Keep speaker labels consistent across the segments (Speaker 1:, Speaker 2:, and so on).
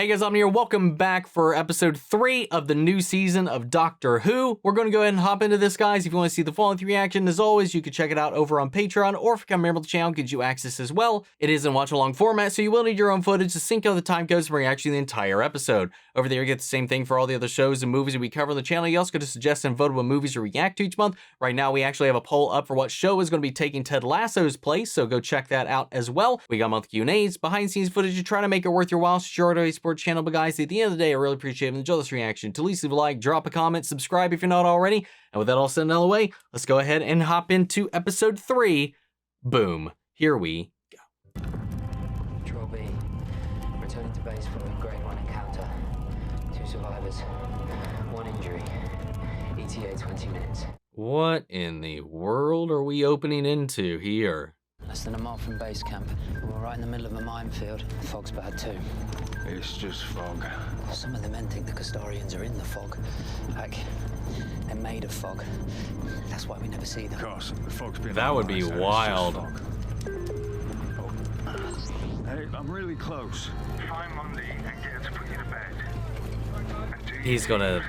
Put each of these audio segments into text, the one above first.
Speaker 1: Hey guys, I'm here. Welcome back for episode 3 of the new season of Doctor Who. We're going to go ahead and hop into this, guys. If you want to see the full-length reaction, as always, you can check it out over on Patreon, or if you become a member of the channel, it gives you access as well. It is in watch-along format, so you will need your own footage to sync out the time codes for reaction to the entire episode. Over there, you get the same thing for all the other shows and movies that we cover on the channel. You also get to suggest and vote what movies to react to each month. Right now, we actually have a poll up for what show is going to be taking Ted Lasso's place, so go check that out as well. We got monthly Q&As, behind-the-scenes footage to try to make it worth your while. It's your Auto Sports channel, but guys, at the end of the day, I really appreciate it. If you enjoy this reaction, to leave a like, drop a comment, subscribe if you're not already. And with that all said and out of the way, let's go ahead and hop into episode 3. Boom. Here we go.
Speaker 2: Control B. Returning to base following grade 1 encounter. 2 survivors. 1 injury. ETA 20 minutes.
Speaker 1: What in the world are we opening into here?
Speaker 2: Less than a mile from base camp. We're right in the middle of a minefield. The fog's bad too.
Speaker 3: It's just fog.
Speaker 2: Some of the men think the Custodians are in the fog. Like, they're made of fog. That's why we never see them.
Speaker 3: Of course, the fog's been
Speaker 1: That would be
Speaker 3: organized,
Speaker 1: wild.
Speaker 3: it's just fog. Oh. Hey, I'm really close.
Speaker 4: Find Monday and get her to put you to bed. And do
Speaker 1: He's gonna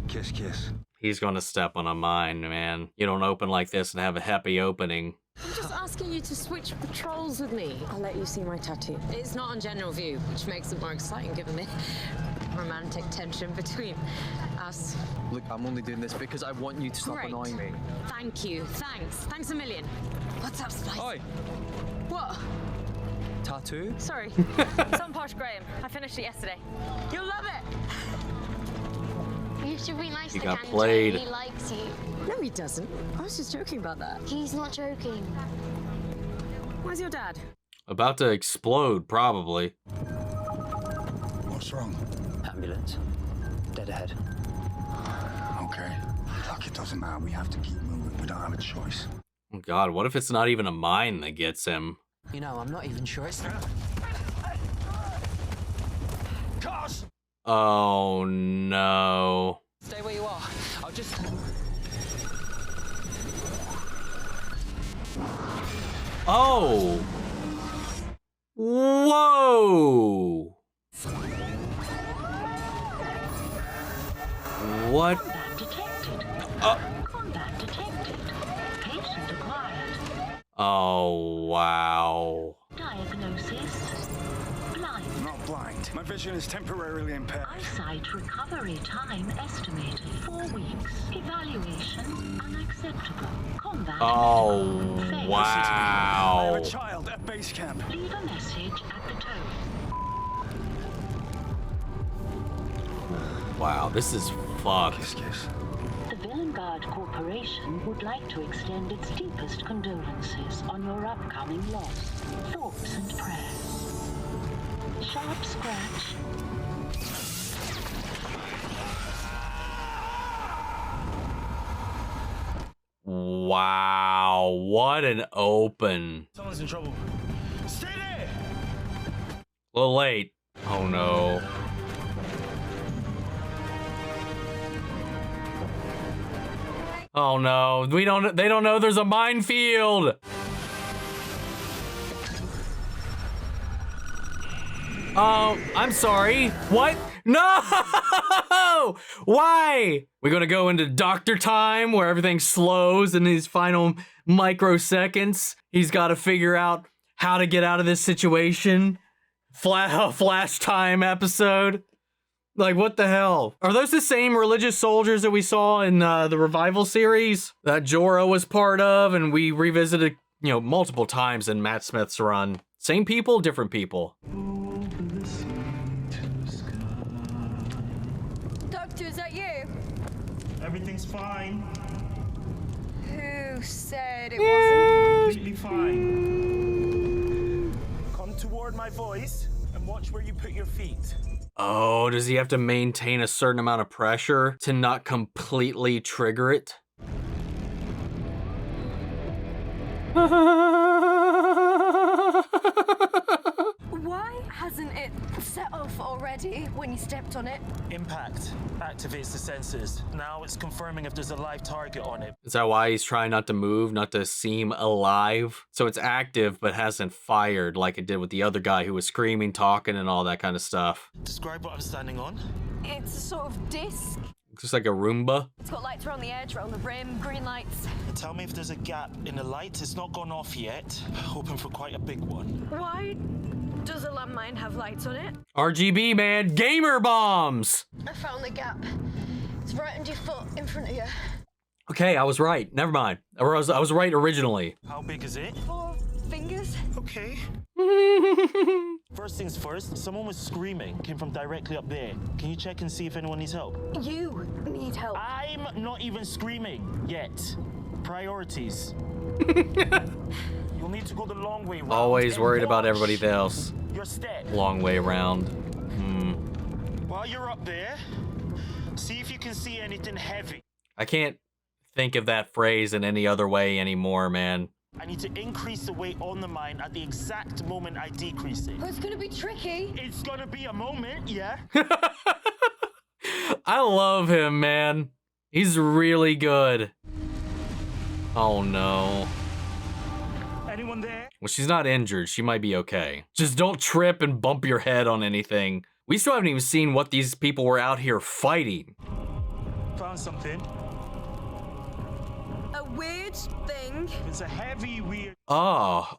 Speaker 3: Kiss, kiss.
Speaker 1: He's gonna step on a mine, man. You don't open like this and have a happy opening.
Speaker 5: I'm just asking you to switch patrols with me. I'll let you see my tattoo. It's not on general view, which makes it more exciting given the romantic tension between us.
Speaker 6: Look, I'm only doing this because I want you to stop
Speaker 5: Great.
Speaker 6: annoying me.
Speaker 5: Thank you. Thanks. Thanks a million. What's up, Spice?
Speaker 6: Oi!
Speaker 5: What?
Speaker 6: Tattoo?
Speaker 7: Sorry. It's on Posh Graham. I finished it yesterday.
Speaker 5: You'll love it.
Speaker 8: You should be nice
Speaker 1: You
Speaker 8: to
Speaker 1: got
Speaker 8: Kanji.
Speaker 1: played.
Speaker 8: He likes you.
Speaker 5: No, he doesn't. I was just joking about that.
Speaker 8: He's not joking.
Speaker 5: Where's your dad?
Speaker 1: About to explode, probably.
Speaker 3: What's wrong?
Speaker 2: Ambulance. Dead ahead.
Speaker 3: Okay. Look, it doesn't matter. We have to keep moving. We don't have a choice.
Speaker 1: Oh God, what if it's not even a mine that gets him?
Speaker 2: You know, I'm not even sure it's...
Speaker 3: Cars!
Speaker 1: Oh no.
Speaker 2: Stay where you are. I'll just...
Speaker 1: Oh! Whoa! What?
Speaker 9: Combat detected. Combat detected. Patient acquired.
Speaker 1: Oh, wow.
Speaker 9: Diagnosis. Blind.
Speaker 3: Not blind. My vision is temporarily impaired.
Speaker 9: Eyesight recovery time estimated 4 weeks. Evaluation unacceptable. Combat.
Speaker 1: Oh,
Speaker 9: failed.
Speaker 3: I have
Speaker 1: wow.
Speaker 3: a child at base camp.
Speaker 9: Leave a message at the tone.
Speaker 1: Wow, this is fucked.
Speaker 3: Kiss, kiss.
Speaker 9: The Villengard Corporation would like to extend its deepest condolences on your upcoming loss. Thoughts and prayers. Sharp scratch.
Speaker 1: Wow, what an open.
Speaker 4: Someone's in trouble. Stay there!
Speaker 1: A little late. Oh no. Oh no, they don't know there's a minefield. Oh, I'm sorry. What? No! Why? We're gonna go into doctor time where everything slows in these final microseconds. He's got to figure out how to get out of this situation. Flash time episode. Like, what the hell? Are those the same religious soldiers that we saw in the Revival series that Jorah was part of and we revisited, you know, multiple times in Matt Smith's run? Same people, different people.
Speaker 7: Doctor, is that you?
Speaker 4: Everything's fine.
Speaker 7: Who said it wasn't?
Speaker 4: Completely fine. Come toward my voice and watch where you put your feet.
Speaker 1: Oh, does he have to maintain a certain amount of pressure to not completely trigger it?
Speaker 5: Why
Speaker 7: Why hasn't it set off already when you stepped on it?
Speaker 4: Impact activates the sensors. Now it's confirming if there's a live target on it.
Speaker 1: Is that why he's trying not to move, not to seem alive? So it's active but hasn't fired like it did with the other guy who was screaming, talking, and all that kind of stuff.
Speaker 4: Describe what I'm standing on.
Speaker 7: It's a sort of disc.
Speaker 1: Just like a Roomba.
Speaker 7: It's got lights around the edge, around the rim, green lights.
Speaker 4: Tell me if there's a gap in the light. It's not gone off yet. Hoping for quite a big one.
Speaker 7: Why does a landmine have lights on it?
Speaker 1: RGB, man. Gamer bombs!
Speaker 7: I found the gap. It's right under your foot, in front of you.
Speaker 1: Okay, I was right. Never mind. Or I was right originally.
Speaker 4: How big is it?
Speaker 7: 4 fingers.
Speaker 4: Okay. First things first, someone was screaming. Came from directly up there. Can you check and see if anyone needs help?
Speaker 7: You need help.
Speaker 4: I'm not even screaming yet. Priorities. You'll need to go the long way round.
Speaker 1: Always
Speaker 4: and
Speaker 1: worried about
Speaker 4: watch
Speaker 1: everybody else.
Speaker 4: your step.
Speaker 1: Long way around.
Speaker 4: While you're up there, see if you can see anything heavy.
Speaker 1: I can't think of that phrase in any other way anymore, man.
Speaker 4: I need to increase the weight on the mine at the exact moment I decrease it.
Speaker 7: Oh, it's gonna be tricky.
Speaker 4: It's gonna be a moment, yeah?
Speaker 1: I love him, man. He's really good. Oh no.
Speaker 4: Anyone there?
Speaker 1: Well, she's not injured. She might be okay. Just don't trip and bump your head on anything. We still haven't even seen what these people were out here fighting.
Speaker 4: Found something.
Speaker 7: A weird thing.
Speaker 4: It's a heavy, weird.
Speaker 1: Oh,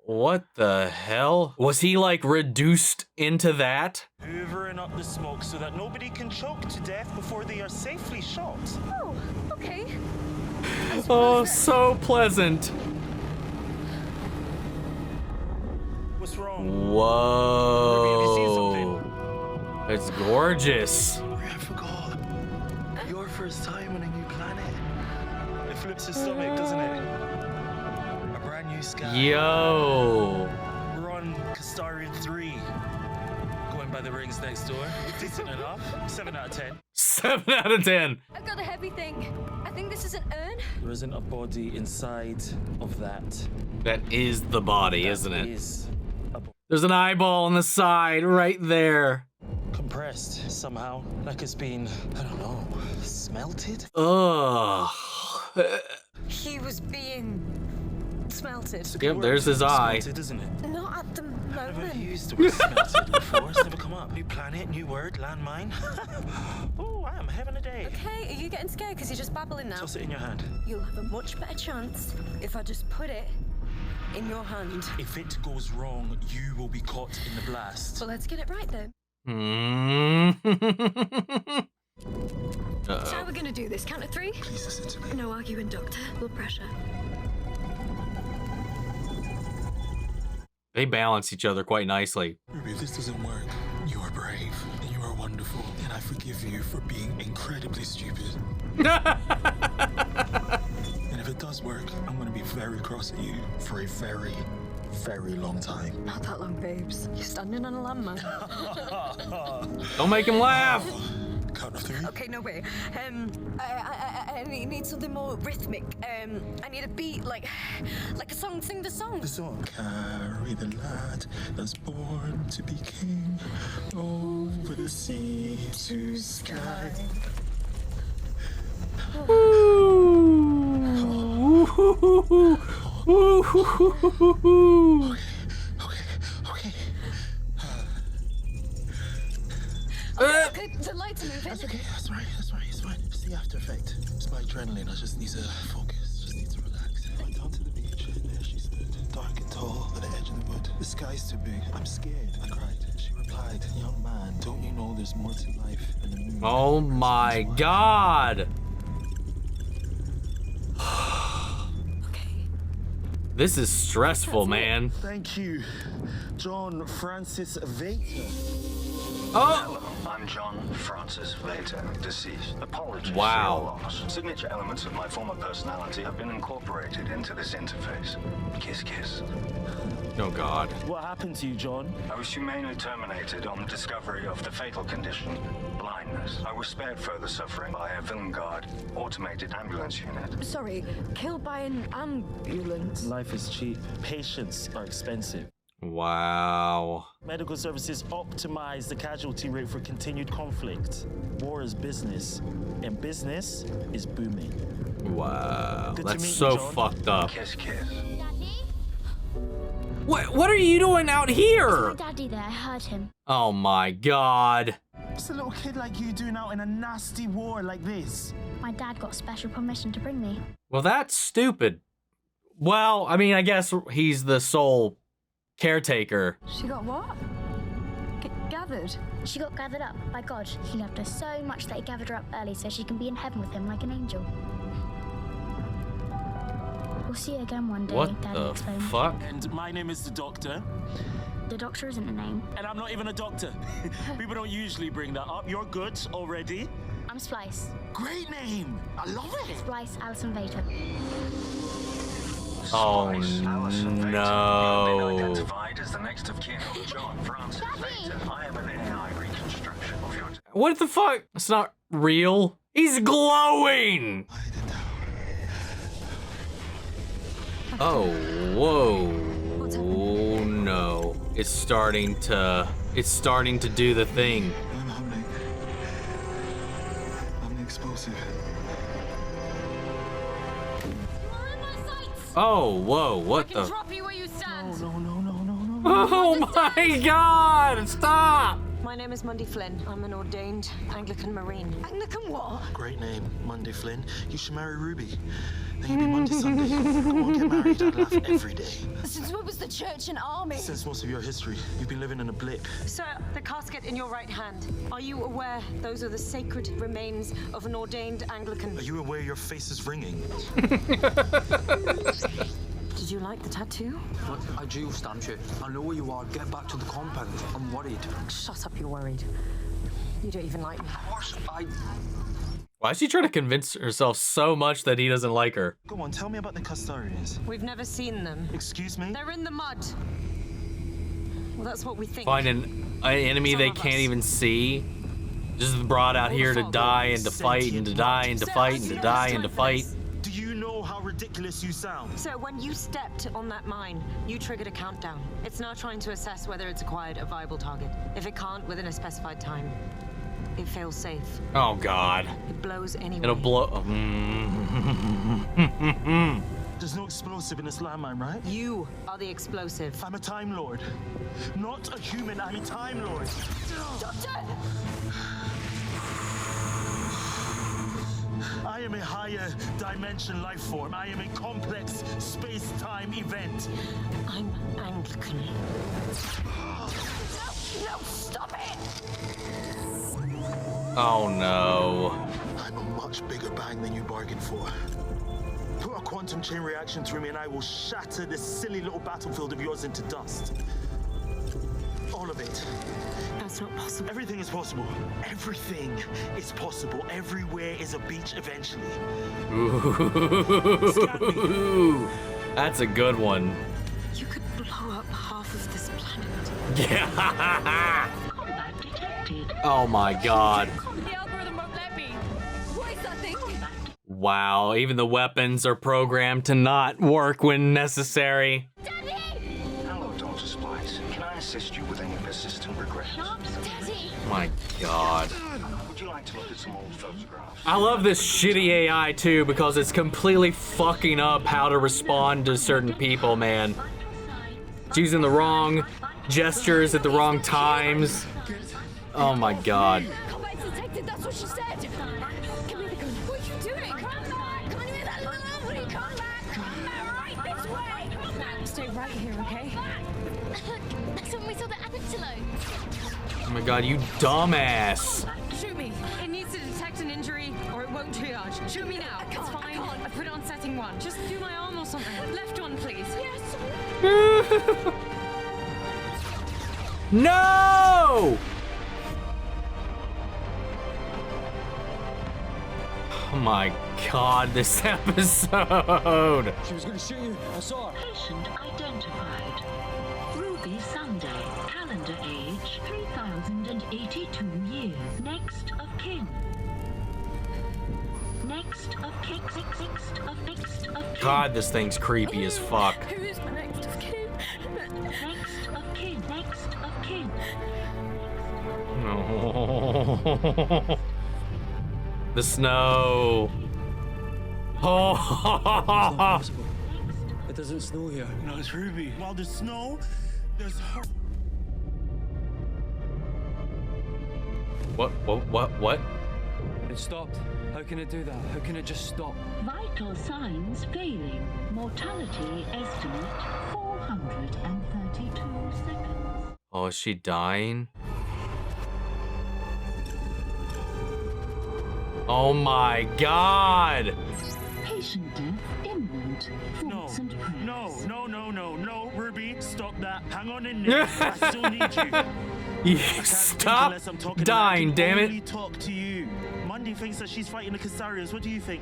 Speaker 1: what the hell? Was he like reduced into that?
Speaker 4: Hoovering up the smoke so that nobody can choke to death before they are safely shot.
Speaker 7: Oh, okay.
Speaker 1: Oh, so pleasant.
Speaker 4: What's wrong?
Speaker 1: Whoa. It's gorgeous.
Speaker 6: I forgot. Your first time on a new planet.
Speaker 4: It flips his stomach, doesn't it?
Speaker 6: A brand new sky.
Speaker 1: Yo.
Speaker 4: We're on Castarian 3. Going by the rings next door. Decent enough. 7 out of 10.
Speaker 1: 7 out of 10.
Speaker 7: I've got a heavy thing. I think this is an urn.
Speaker 4: There isn't a body inside of that.
Speaker 1: That is the body, isn't
Speaker 4: That
Speaker 1: it?
Speaker 4: is
Speaker 1: There's an eyeball on the side right there.
Speaker 4: compressed somehow. Like it's been, I don't know, smelted?
Speaker 1: Ugh.
Speaker 5: He was being smelted.
Speaker 1: Yep, there's his eye.
Speaker 4: Smelted, isn't it?
Speaker 5: Not at the
Speaker 4: I've never
Speaker 5: moment.
Speaker 4: used the word smelted before. It's never come up. New planet, new word, landmine. Oh, I am having a day.
Speaker 5: Okay, are you getting scared because you're just babbling now?
Speaker 4: Toss it in your hand.
Speaker 5: You'll have a much better chance if I just put it in your hand.
Speaker 4: If it goes wrong, you will be caught in the blast.
Speaker 5: Well, let's get it right then. So how are we gonna do this? Count to 3?
Speaker 3: Please listen to me.
Speaker 5: No arguing, Doctor. Blood pressure.
Speaker 1: They balance each other quite nicely.
Speaker 10: Ruby, if this doesn't work, you are brave and you are wonderful, and I forgive you for being incredibly stupid. And if it does work, I'm gonna be very cross at you for a very, very long time.
Speaker 5: Not that long, babes. You're standing on a landmine.
Speaker 1: Don't make him laugh.
Speaker 10: Count of 3.
Speaker 5: Okay, no way. I need something more rhythmic. I need a beat, like a song. Sing the song.
Speaker 10: The song. Carry the lad that's born to be king over the sea to sky. Okay.
Speaker 5: Okay, the lights are moving.
Speaker 10: That's okay. That's right. It's fine. It's the after effect. It's my adrenaline. I just need to focus. Just need to relax. Went down to the beach. There she stood, dark and tall, at the edge of the wood. The sky's too big. I'm scared. I cried. She replied, "Young man, don't you know there's more to life than the moon?"
Speaker 1: Oh my god.
Speaker 5: Okay.
Speaker 1: This is stressful, man.
Speaker 10: Thank you, John Francis Vader.
Speaker 1: Oh!
Speaker 3: I'm John Francis Vader, deceased. Apologies
Speaker 1: Wow.
Speaker 3: for your loss. Signature elements of my former personality have been incorporated into this interface. Kiss, kiss.
Speaker 1: Oh god.
Speaker 4: What happened to you, John?
Speaker 3: I was humanely terminated on the discovery of the fatal condition, blindness. I was spared further suffering by a Vanguard automated ambulance unit.
Speaker 5: Sorry, killed by an ambulance.
Speaker 4: Life is cheap. Patients are expensive.
Speaker 1: Wow.
Speaker 4: Medical services optimize the casualty rate for continued conflict. War is business, and business is booming.
Speaker 1: Wow.
Speaker 4: Good to
Speaker 1: That's
Speaker 4: meet you,
Speaker 1: so
Speaker 4: John.
Speaker 1: fucked up.
Speaker 3: Kiss, kiss.
Speaker 8: Daddy?
Speaker 1: What are you doing out
Speaker 8: My
Speaker 1: here?
Speaker 8: daddy there, I heard him.
Speaker 1: Oh my god.
Speaker 4: What's a little kid like you doing out in a nasty war like this?
Speaker 8: My dad got special permission to bring me.
Speaker 1: Well, that's stupid. Well, I mean, I guess he's the sole caretaker.
Speaker 7: She got what? Gathered?
Speaker 8: She got gathered up by God. He loved her so much that he gathered her up early so she can be in heaven with him like an angel. We'll see her again one day,
Speaker 1: What
Speaker 8: Daddy
Speaker 1: the
Speaker 8: explained.
Speaker 1: fuck?
Speaker 4: And my name is the Doctor,
Speaker 8: The doctor isn't a name.
Speaker 4: and I'm not even a doctor. People don't usually bring that up. You're good already.
Speaker 8: I'm Splice.
Speaker 4: Great name. I love it.
Speaker 8: Splice Alison Vader.
Speaker 1: Oh,
Speaker 3: Spice, Alison Vader.
Speaker 1: no.
Speaker 3: You have been identified as the next of kin of John Francis Vader. I am an AI reconstruction of your...
Speaker 1: What the fuck? It's not real. He's glowing. Oh, whoa. Oh no. It's starting to do the thing.
Speaker 10: I'm happening. I'm the explosive.
Speaker 1: Oh, whoa, what the?
Speaker 5: Drop you where you stand.
Speaker 4: No.
Speaker 1: Oh my god, stop!
Speaker 5: My name is Mundy Flynn. I'm an ordained Anglican Marine.
Speaker 7: Anglican what?
Speaker 10: Great name, Monday Flynn. You should marry Ruby. Then you'll be Monday Sunday. Go on, get married. I'd laugh every day.
Speaker 7: Since when was the church an army?
Speaker 10: Since most of your history, you've been living in a blip.
Speaker 5: Sir, the casket in your right hand. Are you aware those are the sacred remains of an ordained Anglican?
Speaker 10: Are you aware your face is ringing?
Speaker 5: Did you like the tattoo?
Speaker 6: I do, Stanchu. I know where you are. Get back to the compound. I'm worried.
Speaker 5: Shut up, you're worried. You don't even like me.
Speaker 6: Of course,
Speaker 1: Why is she trying to convince herself so much that he doesn't like her?
Speaker 10: Go on, tell me about the Custarians.
Speaker 5: We've never seen them.
Speaker 10: Excuse me?
Speaker 5: They're in the mud. Well, that's what we think.
Speaker 1: Find an enemy
Speaker 5: Some
Speaker 1: they
Speaker 5: of
Speaker 1: can't
Speaker 5: us.
Speaker 1: even see. Just brought out here to die and to fight and to die and to fight and to die and to fight.
Speaker 4: Do you know how ridiculous you sound?
Speaker 5: So when you stepped on that mine, you triggered a countdown. It's now trying to assess whether it's acquired a viable target. If it can't within a specified time, it fails safe.
Speaker 1: Oh god.
Speaker 5: It blows anyway.
Speaker 1: It'll blow.
Speaker 4: There's no explosive in this landmine, right?
Speaker 5: You are the explosive.
Speaker 4: I'm a Time Lord. Not a human, I'm a Time Lord. I am a higher dimension life form. I am a complex space-time event.
Speaker 5: I'm Anglican.
Speaker 7: No, stop it!
Speaker 1: Oh no.
Speaker 10: I'm a much bigger bang than you bargained for. Put a quantum chain reaction through me and I will shatter this silly little battlefield of yours into dust. All of it.
Speaker 5: That's not possible.
Speaker 4: Everything is possible. Everything is possible. Everywhere is a beach eventually.
Speaker 1: Ooh, that's a good one.
Speaker 5: You could blow up half of this planet.
Speaker 1: Yeah.
Speaker 9: Combat detected.
Speaker 1: Oh my god.
Speaker 5: The algorithm won't let me.
Speaker 7: What is that thing?
Speaker 1: Wow, even the weapons are programmed to not work when necessary.
Speaker 3: Hello, Dr. Splice. Can I assist you with any persistent regrets?
Speaker 1: My god.
Speaker 3: Would you like to look at some old photographs?
Speaker 1: I love this shitty AI too because it's completely fucking up how to respond to certain people, man. It's using the wrong gestures at the wrong times. Oh my god.
Speaker 7: Combat detected, that's what she said! Come here, the gun. What are you doing? Come back! Come here, that lovely! Come back! Come back right this way!
Speaker 5: Stay right here, okay?
Speaker 8: That's when we saw the antelope.
Speaker 1: Oh my god, you dumbass.
Speaker 5: Shoot me. It needs to detect an injury or it won't triage. Shoot me now. It's fine. I put it on setting 1. Just do my arm or something. Left one, please. Yes.
Speaker 1: No! Oh my god, this episode.
Speaker 6: She was gonna shoot you. I saw her.
Speaker 9: Patient identified. Ruby Sunday. Calendar age 3082 years. Next of kin. Next of kin. Next of kin.
Speaker 1: God, this thing's creepy as fuck.
Speaker 7: Who is my next of kin?
Speaker 9: Next of kin. Next of kin.
Speaker 1: No. The snow. Oh.
Speaker 6: It doesn't snow here.
Speaker 4: No, it's Ruby. While there's snow, there's her.
Speaker 1: What?
Speaker 6: It stopped. How can it do that? How can it just stop?
Speaker 9: Vital signs failing. Mortality estimate 432 seconds.
Speaker 1: Oh, is she dying? Oh my god!
Speaker 9: Patient death imminent. Thoughts and prayers.
Speaker 4: No, Ruby, stop that. Hang on in there. I still need you.
Speaker 1: You stop dying, damn
Speaker 4: I can only
Speaker 1: it!
Speaker 4: talk to you. Monday thinks that she's fighting the Caesarians. What do you think?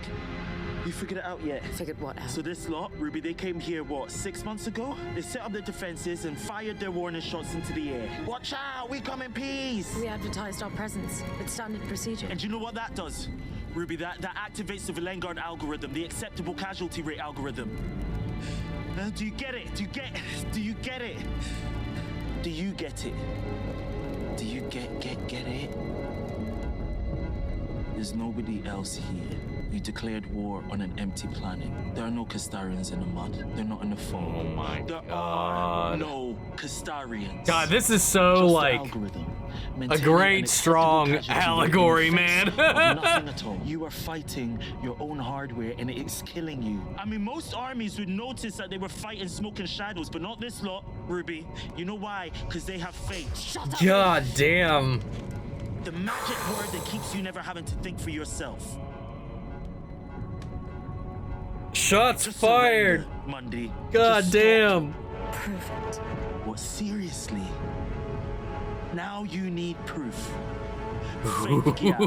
Speaker 4: You figured it out yet?
Speaker 5: Figured what out?
Speaker 4: So this lot, Ruby, they came here, 6 months ago? They set up their defenses and fired their warning shots into the air. Watch out, we come in peace!
Speaker 5: We advertised our presence. It's standard procedure.
Speaker 4: And you know what that does? Ruby, that activates the Valengard algorithm, the acceptable casualty rate algorithm. Do you get it? Do you get it? Do you get it? Do you get it? Do you get it? There's nobody else here. You declared war on an empty planet. There are no Castarians in the mud. They're not in the foam.
Speaker 1: Oh my
Speaker 4: There are
Speaker 1: god.
Speaker 4: no Castarians.
Speaker 1: God, this is so
Speaker 4: Just the
Speaker 1: like
Speaker 4: algorithm.
Speaker 1: a
Speaker 4: Maintaining
Speaker 1: great,
Speaker 4: an
Speaker 1: strong
Speaker 4: acceptable casualty
Speaker 1: allegory,
Speaker 4: rate in the face
Speaker 1: man.
Speaker 4: of nothing at all. You are fighting your own hardware and it's killing you. I mean, most armies would notice that they were fighting smoke and shadows, but not this lot, Ruby. You know why? Because they have faith. Shut up!
Speaker 1: God damn.
Speaker 4: The magic word that keeps you never having to think for yourself.
Speaker 1: Shots
Speaker 4: Just
Speaker 1: fired.
Speaker 4: surrender, Monday.
Speaker 1: God
Speaker 4: Just
Speaker 1: damn.
Speaker 5: Prove it.
Speaker 4: stop. What, seriously? Now you need proof. Fake yeah.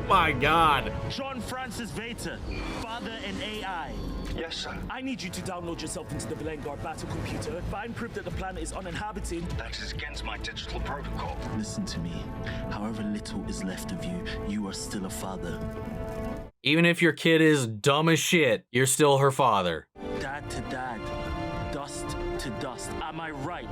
Speaker 1: My god.
Speaker 4: John Francis Vater, father in AI.
Speaker 3: Yes, sir.
Speaker 4: I need you to download yourself into the Valengard battle computer, find proof that the planet is uninhabited.
Speaker 3: That is against my digital protocol.
Speaker 4: Listen to me. However little is left of you, you are still a father.
Speaker 1: Even if your kid is dumb as shit, you're still her father.
Speaker 4: Dad to dad. Dust to dust. Am I right?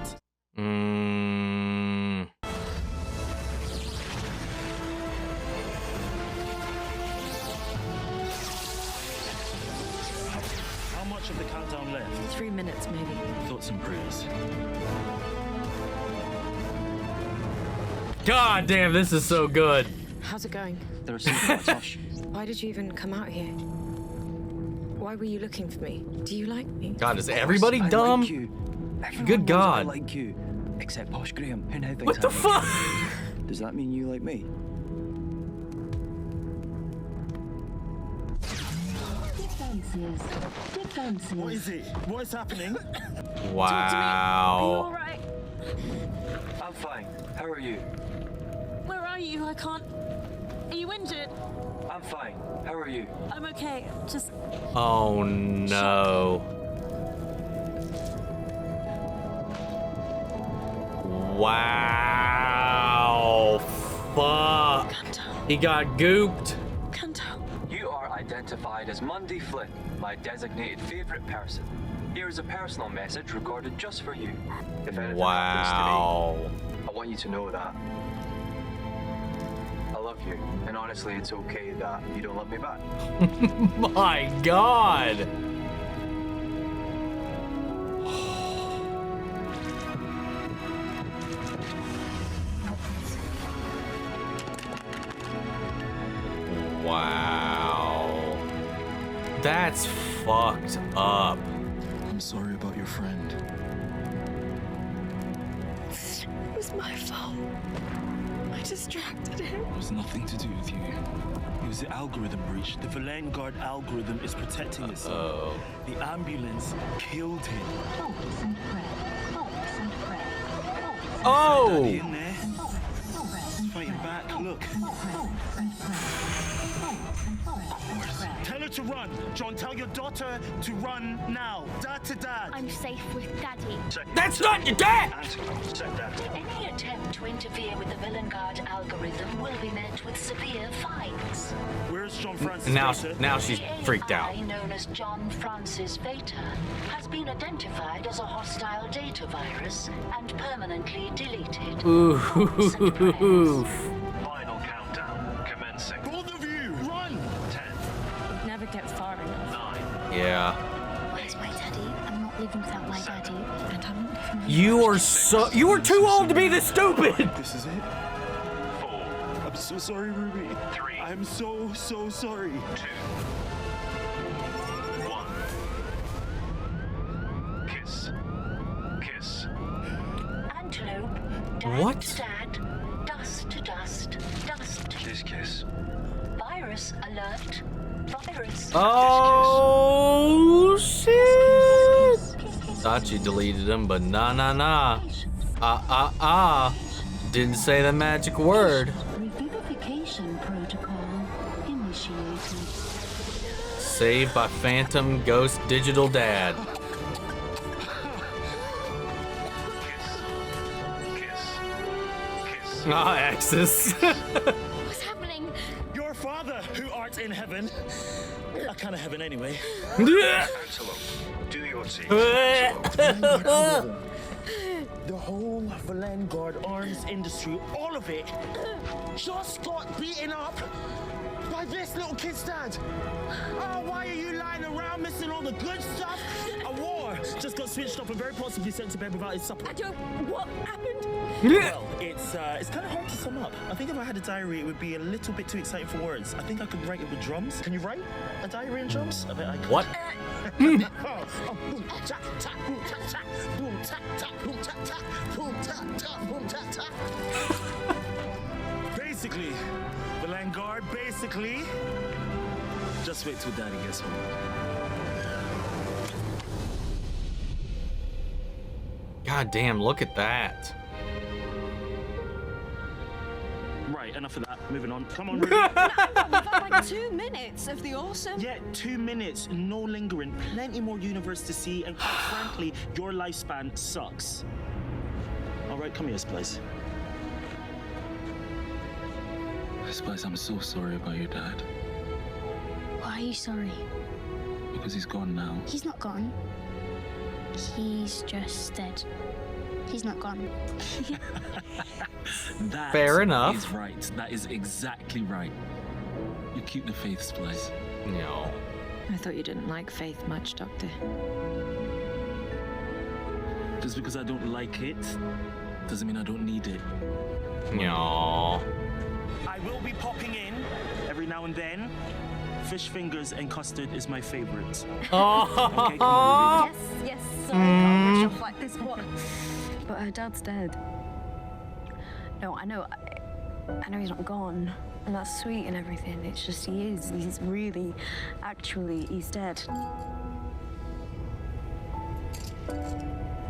Speaker 4: How much of the countdown left?
Speaker 5: 3 minutes, maybe.
Speaker 4: Thoughts and prayers.
Speaker 1: God damn, this is so good.
Speaker 5: How's it going?
Speaker 6: There are some Tosh.
Speaker 5: Why did you even come out here? Why were you looking for me? Do you like me?
Speaker 1: God, is everybody dumb?
Speaker 6: Like you. Everyone
Speaker 1: Good
Speaker 6: knows
Speaker 1: God.
Speaker 6: I like you. Except Posh Graham, who now thinks
Speaker 1: What the
Speaker 6: I like
Speaker 1: fuck?
Speaker 6: you. Does that mean you like me?
Speaker 9: Defenses.
Speaker 4: What is it? What is happening?
Speaker 1: Wow.
Speaker 5: Alright.
Speaker 6: I'm fine. How are you?
Speaker 7: Where are you? I can't. Are you injured?
Speaker 6: I'm fine. How are you?
Speaker 7: I'm okay. Just.
Speaker 1: Oh no. Wow. Fuck. He got gooped.
Speaker 6: You are identified as Monday Flynn, my designated favorite person. Here is a personal message recorded just for you. If anything happens
Speaker 1: Wow.
Speaker 6: to me, I want you to know that I love you, and honestly, it's okay that you don't love me back.
Speaker 1: My god. Wow. That's fucked up.
Speaker 10: I'm sorry about your friend.
Speaker 5: It was my fault. I distracted him.
Speaker 10: It was nothing to do with you. It was the algorithm breach.
Speaker 4: The Valengard algorithm is protecting itself. The ambulance killed him.
Speaker 9: Thoughts and prayers. Thoughts and prayers.
Speaker 1: Oh!
Speaker 4: Daddy in there. He's fighting back. Look. Tell her to run. John, tell your daughter to run now. Dad to dad.
Speaker 8: I'm safe with Daddy.
Speaker 1: That's not your dad!
Speaker 9: Any attempt to interfere with the Villain Guard algorithm will be met with severe fines.
Speaker 4: Where's John Francis?
Speaker 1: Now she's freaked out.
Speaker 9: The AI known as John Francis Veta has been identified as a hostile data virus and permanently deleted.
Speaker 1: Ooh.
Speaker 6: Final countdown commencing.
Speaker 4: Both of you, run!
Speaker 6: 10,
Speaker 5: Never get far enough.
Speaker 6: 9.
Speaker 1: Yeah.
Speaker 8: Where's my daddy? I'm not living without my daddy. And I'm not living with
Speaker 1: You are too old to be this stupid!
Speaker 4: This is it?
Speaker 6: 4,
Speaker 4: I'm so sorry, Ruby.
Speaker 6: 3,
Speaker 4: I'm so sorry.
Speaker 6: 2, 1. Kiss. Kiss.
Speaker 9: Antelope, dad
Speaker 1: What?
Speaker 9: to dad, dust to dust, dust.
Speaker 6: Kiss, kiss.
Speaker 9: Virus alert. Virus.
Speaker 1: Oh, shit! Thought you deleted him, but nah. Didn't say the magic word.
Speaker 9: Revivification protocol initiated.
Speaker 1: Saved by Phantom Ghost Digital Dad.
Speaker 6: Kiss.
Speaker 1: Ah, Axis.
Speaker 8: What's happening?
Speaker 4: Your father, who art in heaven. A kind of heaven anyway.
Speaker 3: Antelope, do your team.
Speaker 4: The whole Vanguard arms industry, all of it, just got beaten up by this little kid's dad. Oh, why are you lying around missing all the good stuff? A war just got switched off and very possibly sent to bed without his supper.
Speaker 5: What happened?
Speaker 4: Well, it's kind of hard to sum up. I think if I had a diary, it would be a little bit too exciting for words. I think I could write it with drums. Can you write a diary in drums? I bet I could.
Speaker 1: What?
Speaker 4: Boom, tap, tap, boom, tap, tap, boom, tap, tap, boom, tap, tap, boom, tap, tap, boom, tap, tap. Basically, the Vanguard, basically. Just wait till Daddy gets home.
Speaker 1: God damn, look at that.
Speaker 4: Right, enough of that. Moving on. Come on, Ruby.
Speaker 5: We've had like 2 minutes of the awesome.
Speaker 4: Yeah, 2 minutes, no lingering, plenty more universe to see, and quite frankly, your lifespan sucks. All right, come here, Splice.
Speaker 10: Spice, I'm so sorry about your dad.
Speaker 8: Why are you sorry?
Speaker 10: Because he's gone now.
Speaker 8: He's not gone. He's just dead. He's not gone.
Speaker 10: That
Speaker 1: Fair enough.
Speaker 10: is right. That is exactly right. You keep the faith, Splice.
Speaker 1: No.
Speaker 5: I thought you didn't like Faith much, Doctor.
Speaker 10: Just because I don't like it, doesn't mean I don't need it.
Speaker 1: No.
Speaker 4: I will be popping in every now and then. Fish fingers and custard is my favorite. Okay, come on, Ruby.
Speaker 5: Yes, sorry, can't rush off like this, but her dad's dead. No, I know he's not gone, and that's sweet and everything. It's just he's really, actually, he's dead.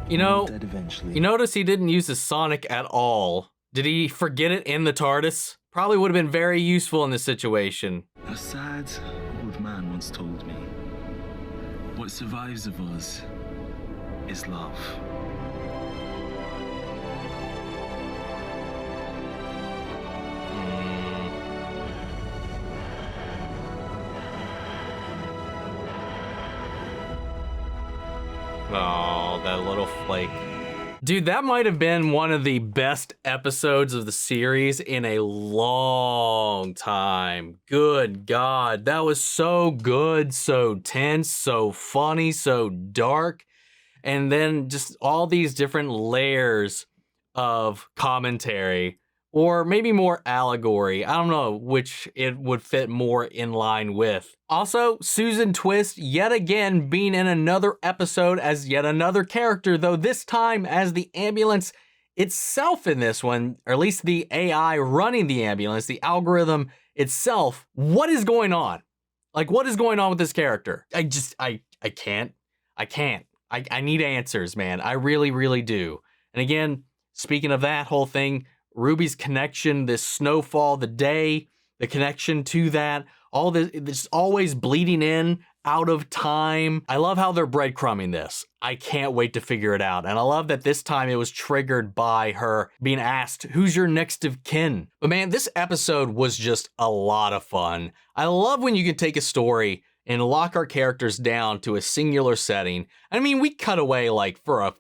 Speaker 1: You know,
Speaker 10: Dead eventually.
Speaker 1: you notice he didn't use the Sonic at all. Did he forget it in the TARDIS? Probably would have been very useful in this situation.
Speaker 10: A sad old man once told me, what survives of us is love.
Speaker 1: Oh, that little flake. Dude, that might have been one of the best episodes of the series in a long time. Good God, that was so good, so tense, so funny, so dark. And then just all these different layers of commentary, or maybe more allegory. I don't know which it would fit more in line with. Also, Susan Twist yet again being in another episode as yet another character, though this time as the ambulance itself in this one, or at least the AI running the ambulance, the algorithm itself. What is going on? Like, what is going on with this character? I can't. I need answers, man. I really, really do. And again, speaking of that whole thing, Ruby's connection, this snowfall, the day, the connection to that, all this, it's always bleeding in, out of time. I love how they're breadcrumbing this. I can't wait to figure it out. And I love that this time it was triggered by her being asked, who's your next of kin? But man, this episode was just a lot of fun. I love when you can take a story and lock our characters down to a singular setting. I mean, we cut away like for a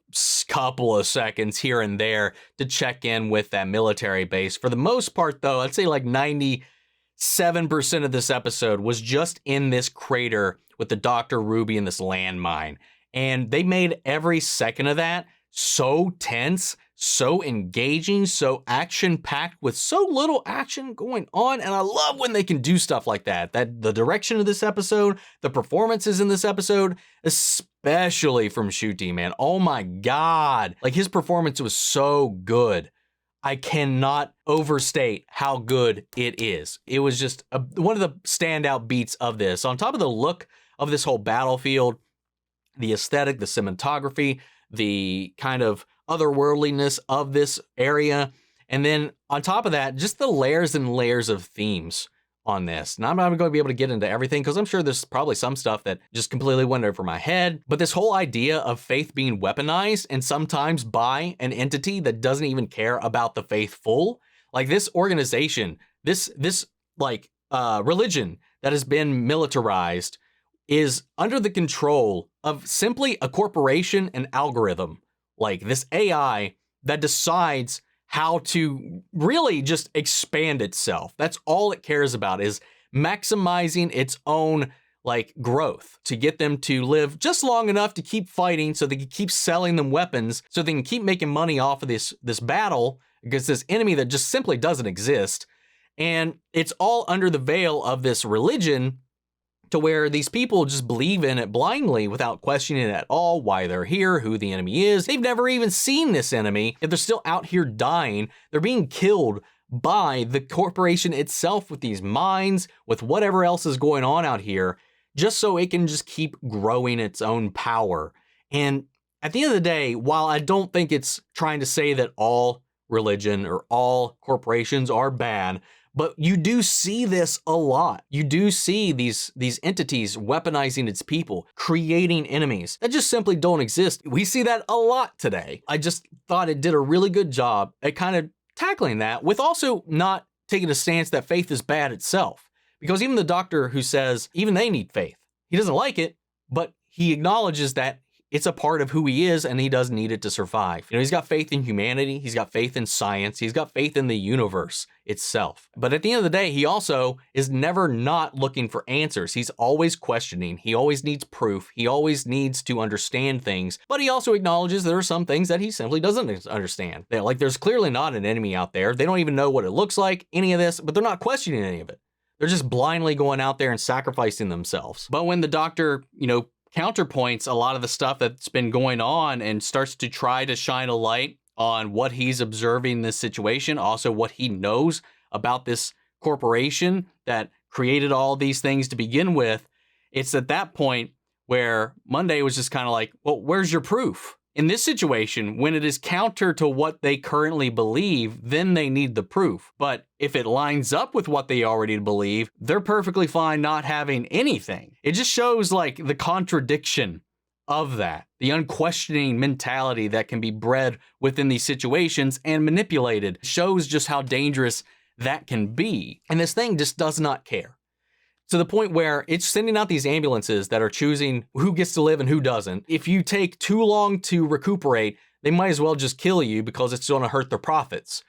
Speaker 1: couple of seconds here and there to check in with that military base. For the most part, though, I'd say like 97% of this episode was just in this crater with the Dr. Ruby and this landmine. And they made every second of that so tense, so engaging, so action-packed with so little action going on. And I love when they can do stuff like that. That the direction of this episode, the performances in this episode, especially from Ncuti, man. Oh my God. Like his performance was so good. I cannot overstate how good it is. It was just one of the standout beats of this. On top of the look of this whole battlefield, the aesthetic, the cinematography, the kind of otherworldliness of this area. And then on top of that, just the layers and layers of themes on this. Now, I'm not going to be able to get into everything because I'm sure there's probably some stuff that just completely went over my head. But this whole idea of faith being weaponized and sometimes by an entity that doesn't even care about the faithful, like this organization, this religion that has been militarized is under the control of simply a corporation and algorithm, like this AI that decides how to really just expand itself. That's all it cares about, is maximizing its own like growth to get them to live just long enough to keep fighting so they can keep selling them weapons so they can keep making money off of this battle against this enemy that just simply doesn't exist. And it's all under the veil of this religion to where these people just believe in it blindly without questioning it at all, why they're here, who the enemy is. They've never even seen this enemy, yet they're still out here dying. They're being killed by the corporation itself with these mines, with whatever else is going on out here, just so it can just keep growing its own power. And at the end of the day, while I don't think it's trying to say that all religion or all corporations are bad, but you do see this a lot. You do see these entities weaponizing its people, creating enemies that just simply don't exist. We see that a lot today. I just thought it did a really good job at kind of tackling that with also not taking a stance that faith is bad itself. Because even the doctor who says even they need faith, he doesn't like it, but he acknowledges that it's a part of who he is and he does need it to survive. You know, he's got faith in humanity. He's got faith in science. He's got faith in the universe itself. But at the end of the day, he also is never not looking for answers. He's always questioning. He always needs proof. He always needs to understand things. But he also acknowledges there are some things that he simply doesn't understand. Like there's clearly not an enemy out there. They don't even know what it looks like, any of this, but they're not questioning any of it. They're just blindly going out there and sacrificing themselves. But when the doctor, counterpoints a lot of the stuff that's been going on and starts to try to shine a light on what he's observing in this situation, also what he knows about this corporation that created all these things to begin with, it's at that point where Monday was just kind of like, well, where's your proof? In this situation, when it is counter to what they currently believe, then they need the proof. But if it lines up with what they already believe, they're perfectly fine not having anything. It just shows like the contradiction of that, the unquestioning mentality that can be bred within these situations and manipulated. It shows just how dangerous that can be. And this thing just does not care. To the point where it's sending out these ambulances that are choosing who gets to live and who doesn't. If you take too long to recuperate, they might as well just kill you because it's going to hurt their profits.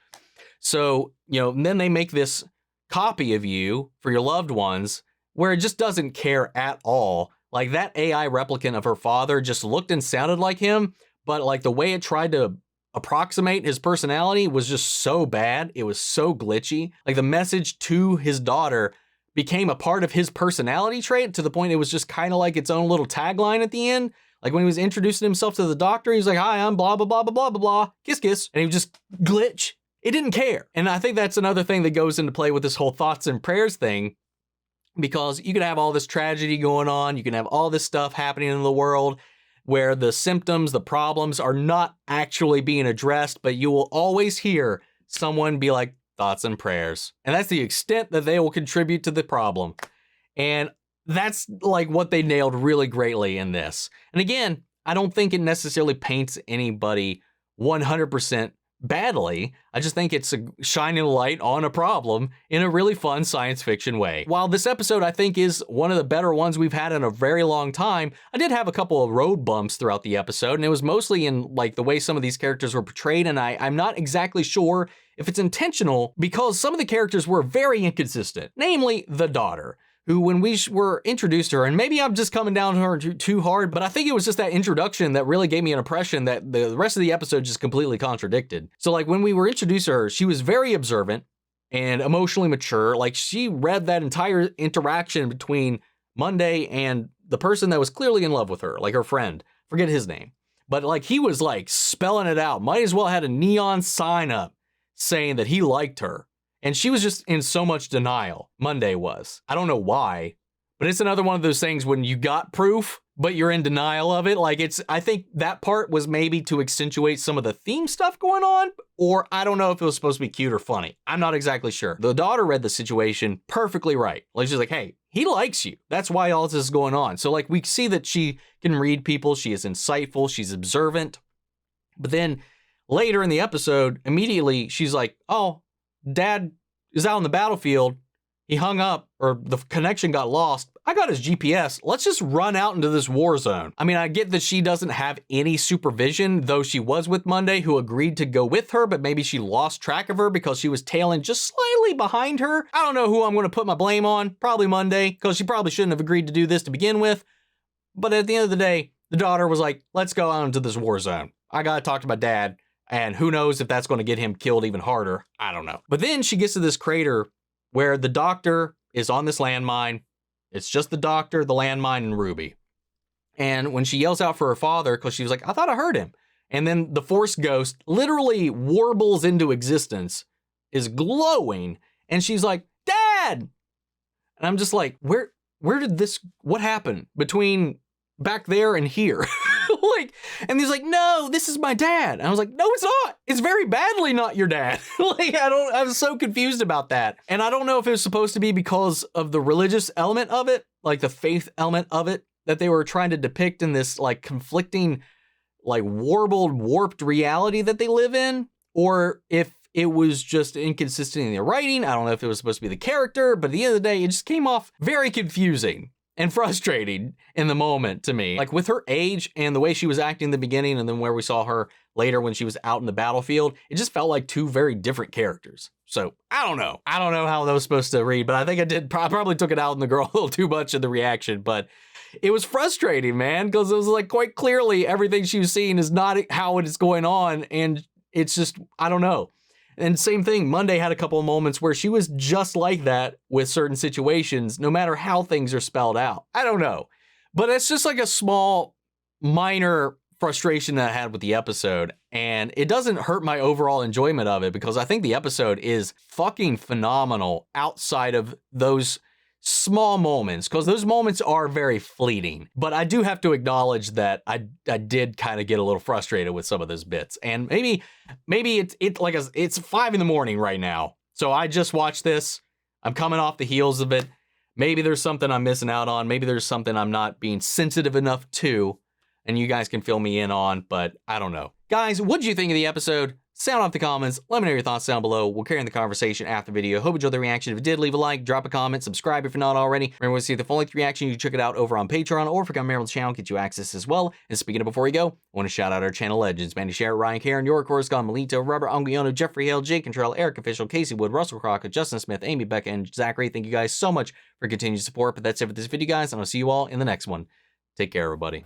Speaker 1: So, then they make this copy of you for your loved ones where it just doesn't care at all. Like that AI replicant of her father just looked and sounded like him, but like the way it tried to approximate his personality was just so bad. It was so glitchy. Like the message to his daughter became a part of his personality trait to the point it was just kind of like its own little tagline at the end. Like when he was introducing himself to the doctor, he was like, hi, I'm blah, blah, blah, blah, blah, blah, blah, kiss, kiss. And he would just glitch. It didn't care. And I think that's another thing that goes into play with this whole thoughts and prayers thing, because you can have all this tragedy going on. You can have all this stuff happening in the world where the symptoms, the problems are not actually being addressed, but you will always hear someone be like, thoughts and prayers. And that's the extent that they will contribute to the problem. And that's like what they nailed really greatly in this. And again, I don't think it necessarily paints anybody 100% badly. I just think it's a shining light on a problem in a really fun science fiction way. While this episode I think is one of the better ones we've had in a very long time, I did have a couple of road bumps throughout the episode, and it was mostly in like the way some of these characters were portrayed, and I'm not exactly sure if it's intentional because some of the characters were very inconsistent, namely the daughter, who when we were introduced to her, and maybe I'm just coming down on her too hard, but I think it was just that introduction that really gave me an impression that the rest of the episode just completely contradicted. So like when we were introduced to her, she was very observant and emotionally mature. Like she read that entire interaction between Monday and the person that was clearly in love with her, like her friend, forget his name. But like he was like spelling it out, might as well had a neon sign up saying that he liked her. And she was just in so much denial, Monday was. I don't know why, but it's another one of those things when you got proof, but you're in denial of it. Like I think that part was maybe to accentuate some of the theme stuff going on, or I don't know if it was supposed to be cute or funny. I'm not exactly sure. The daughter read the situation perfectly right. Like she's like, hey, he likes you. That's why all this is going on. So like we see that she can read people. She is insightful. She's observant. But then later in the episode, immediately she's like, oh, Dad is out on the battlefield. He hung up, or the connection got lost. I got his GPS. Let's just run out into this war zone. I mean, I get that she doesn't have any supervision, though she was with Monday, who agreed to go with her, but maybe she lost track of her because she was tailing just slightly behind her. I don't know who I'm going to put my blame on. Probably Monday, because she probably shouldn't have agreed to do this to begin with. But at the end of the day, the daughter was like, let's go out into this war zone. I got to talk to my dad. And who knows if that's going to get him killed even harder. I don't know. But then she gets to this crater where the doctor is on this landmine. It's just the doctor, the landmine, and Ruby. And when she yells out for her father, because she was like, I thought I heard him. And then the Force Ghost literally warbles into existence, is glowing. And she's like, Dad! And I'm just like, where did this, what happened between back there and here? Like, and he's like, no, this is my dad. And I was like, no, it's not. It's very badly not your dad. Like, I was so confused about that. And I don't know if it was supposed to be because of the religious element of it, like the faith element of it, that they were trying to depict in this like conflicting, like warped reality that they live in, or if it was just inconsistent in the writing. I don't know if it was supposed to be the character, but at the end of the day, it just came off very confusing and frustrating in the moment to me. Like with her age and the way she was acting in the beginning and then where we saw her later when she was out in the battlefield, it just felt like two very different characters. So I don't know. I don't know how that was supposed to read, but I think I did probably took it out on the girl a little too much in the reaction, but it was frustrating, man, because it was like quite clearly everything she was seeing is not how it is going on. And it's just, I don't know. And same thing, Monday had a couple of moments where she was just like that with certain situations, no matter how things are spelled out. I don't know. But it's just like a small, minor frustration that I had with the episode. And it doesn't hurt my overall enjoyment of it because I think the episode is fucking phenomenal outside of those small moments, because those moments are very fleeting. But I do have to acknowledge that I did kind of get a little frustrated with some of those bits. And maybe it's 5 a.m. right now. So I just watched this. I'm coming off the heels of it. Maybe there's something I'm missing out on. Maybe there's something I'm not being sensitive enough to, and you guys can fill me in on, but I don't know. Guys, what did you think of the episode? Sound off the comments. Let me know your thoughts down below. We'll carry on the conversation after the video. Hope you enjoyed the reaction. If you did, leave a like, drop a comment, subscribe if you're not already. Remember to see the full length reaction, you can check it out over on Patreon, or if you become a member of the channel, get you access as well. And speaking of before we go, I want to shout out our channel legends: Mandy Sherritt, Ryan Karen, York, Coruscant, Melito, Robert Anguiano, Jeffrey Hale, Jake Contrell, Eric Official, Casey Wood, Russell Crockett, Justin Smith, Amy, Becca, and Zachary. Thank you guys so much for continued support. But that's it for this video, guys, and I'll see you all in the next one. Take care, everybody.